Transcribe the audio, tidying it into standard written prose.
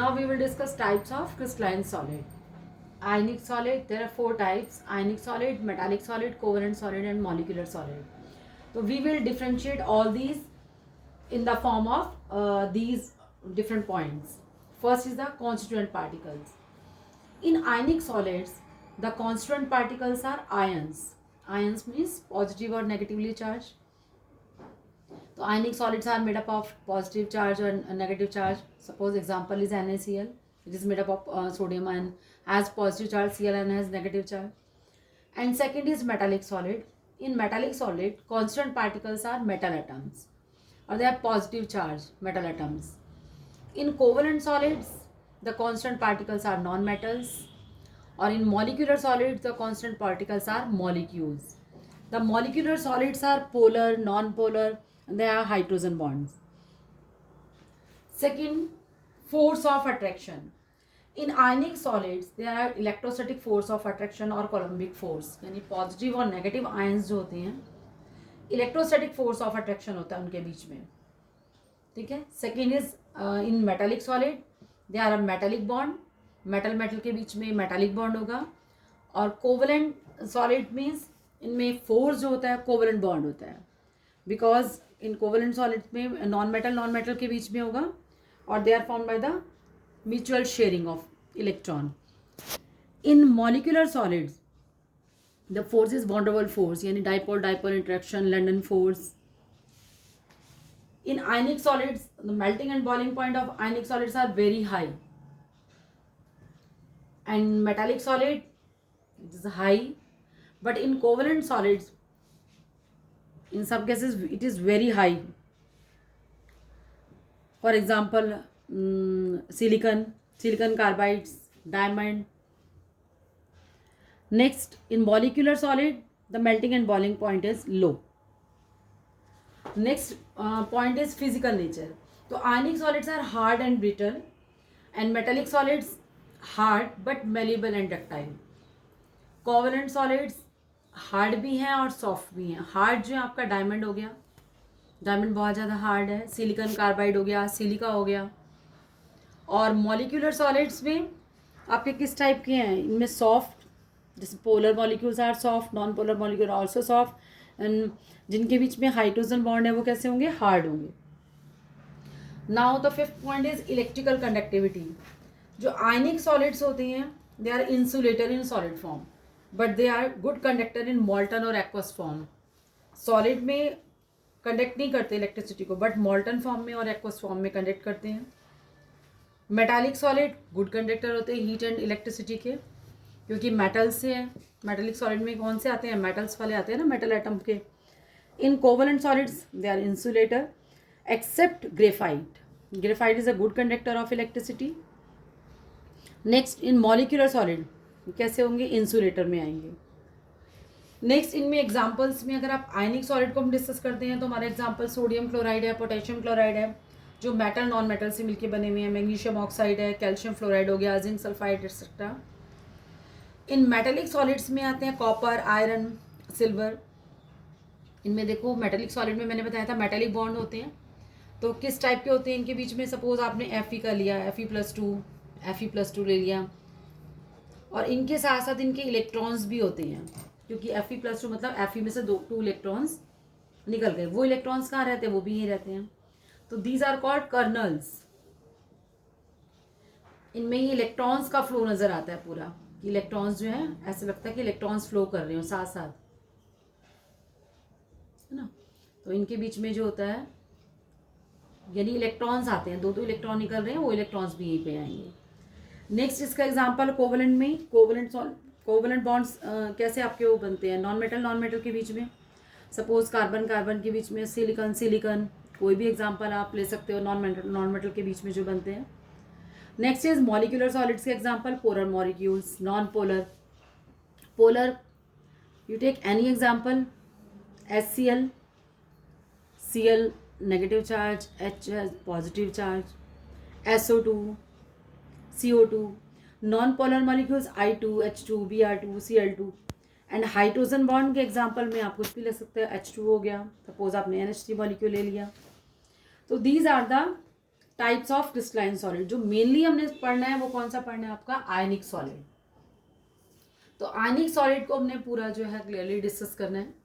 Now we will discuss types of crystalline solid. Ionic solid, there are four types: ionic solid, metallic solid, covalent solid, and molecular solid. So we will differentiate all these in the form of these different points. First is the constituent particles. In ionic solids, the constituent particles are ions. Ions means positive or negatively charged. So ionic solids are made up of positive charge or a negative charge. Suppose example is NaCl. It is made up of sodium and has positive charge. Cl has negative charge. And second is metallic solid. In metallic solid, constant particles are metal atoms, or they have positive charge, metal atoms. In covalent solids, the constant particles are non-metals, or in molecular solids, the constant particles are molecules. The molecular solids are polar, non-polar, and they have hydrogen bonds. Second, force of attraction. In ionic solids, there are electrostatic force of attraction और coulombic force, यानी positive और negative ions जो होते हैं, electrostatic force of attraction होता है उनके बीच में. ठीक है. Second is in metallic solid, they are a metallic bond, metal metal के बीच में मेटालिक बॉन्ड होगा. और कोवलेंट सॉलिड मीन्स इनमें फोर्स जो होता है कोवलेंट बॉन्ड होता है, बिकॉज इन कोवलेंट सॉलिड में नॉन मेटल के बीच में होगा, और they are formed by the mutual sharing of electron. In molecular solids the force is van der Waals force, यानी dipole dipole interaction, London force. In ionic solids, the melting and boiling point of ionic solids are very high, and metallic solid it is high, but in covalent solids, in some cases it is very high. For example, silicon carbides, diamond. Next, in molecular solid, the melting and boiling point is low. Next point is physical nature. So ionic solids are hard and brittle, and metallic solids hard but malleable and ductile. Covalent solids hard भी हैं और soft भी हैं. Hard जो है आपका diamond हो गया, डायमंड बहुत ज़्यादा हार्ड है. सिलिकॉन कार्बाइड हो गया, सिलिका हो गया. और मॉलिक्यूलर सॉलिड्स में आपके किस टाइप के हैं, इनमें सॉफ्ट, जैसे polar molecules are soft, non polar molecule also soft, and जिनके बीच में हाइड्रोजन बॉन्ड है वो कैसे होंगे, हार्ड होंगे. Now the fifth point is electrical conductivity. जो आयनिक सॉलिड्स होते हैं they are insulator in solid form, but they are good conductor in molten और एक्वस फॉर्म. सॉलिड में कंडक्ट नहीं करते इलेक्ट्रिसिटी को, बट मॉल्टन फॉर्म में और एक्वस फॉर्म में कंडक्ट करते हैं. मेटालिक सॉलिड गुड कंडक्टर होते हैं हीट एंड इलेक्ट्रिसिटी के, क्योंकि मेटल से है. मेटालिक सॉलिड में कौन से आते हैं, मेटल्स वाले आते हैं ना, मेटल एटम के. In covalent solids, they are insulator, except graphite. Graphite is a good conductor of electricity. Next, in molecular solid, कैसे होंगे, insulator में आएंगे. नेक्स्ट, इनमें एग्जाम्पल्स में अगर आप आयनिक सॉलिड को हम डिस्कस करते हैं तो हमारा एग्जाम्पल सोडियम क्लोराइड है, पोटेशियम क्लोराइड है, जो मेटल नॉन मेटल से मिलकर बने हुए हैं. मैग्नीशियम ऑक्साइड है, कैल्शियम फ्लोराइड हो गया, जिंक सल्फाइड एक्सेट्रा. इन मेटेलिक सॉलिड्स में आते हैं कॉपर, आयरन, सिल्वर. इनमें देखो मेटेलिक सॉलिड में मैंने बताया था मेटेलिक बॉन्ड होते हैं. तो किस टाइप के होते हैं इनके बीच में, सपोज आपने Fe का लिया, Fe+2 ले लिया, और इनके साथ साथ इनके इलेक्ट्रॉन्स भी होते हैं, क्योंकि Fe+2 मतलब Fe में से 2 इलेक्ट्रॉन्स निकल गए. वो इलेक्ट्रॉन्स कहाँ रहते हैं, वो भी यहीं रहते हैं. तो दीज आर कॉल्ड कर्नल्स. इनमें ही इलेक्ट्रॉन्स का फ्लो नजर आता है पूरा. इलेक्ट्रॉन्स जो है ऐसा लगता है कि इलेक्ट्रॉन्स फ्लो कर रहे हो साथ साथ, है ना. तो इनके बीच में जो होता है, यानी इलेक्ट्रॉन्स आते हैं, 2 इलेक्ट्रॉन निकल रहे हैं, वो इलेक्ट्रॉन्स भी यहीं पे आएंगे. नेक्स्ट इसका एग्जांपल कोवलेंट में, कोवलेंट बॉन्ड्स कैसे आपके वो बनते हैं, नॉन मेटल के बीच में. सपोज कार्बन के बीच में, सिलिकन, कोई भी एग्जांपल आप ले सकते हो नॉन मेटल के बीच में जो बनते हैं. नेक्स्ट इज मॉलिक्यूलर सॉलिड्स के example, polar molecules, non polar. Polar, you take any example, HCl, Cl negative charge, H has positive charge, SO2, CO2. Non-polar molecules I2, H2, Br2, Cl2. And hydrogen bond के example में आप कुछ भी ले सकते हैं. H2 हो गया, सपोज आपने NH3 मॉलिक्यूल ले लिया. तो these are the types of crystalline solid, जो मेनली हमने पढ़ना है वो कौन सा पढ़ना है आपका, आयनिक सॉलिड। तो आयनिक सॉलिड को हमने पूरा जो है क्लियरली डिस्कस करना है।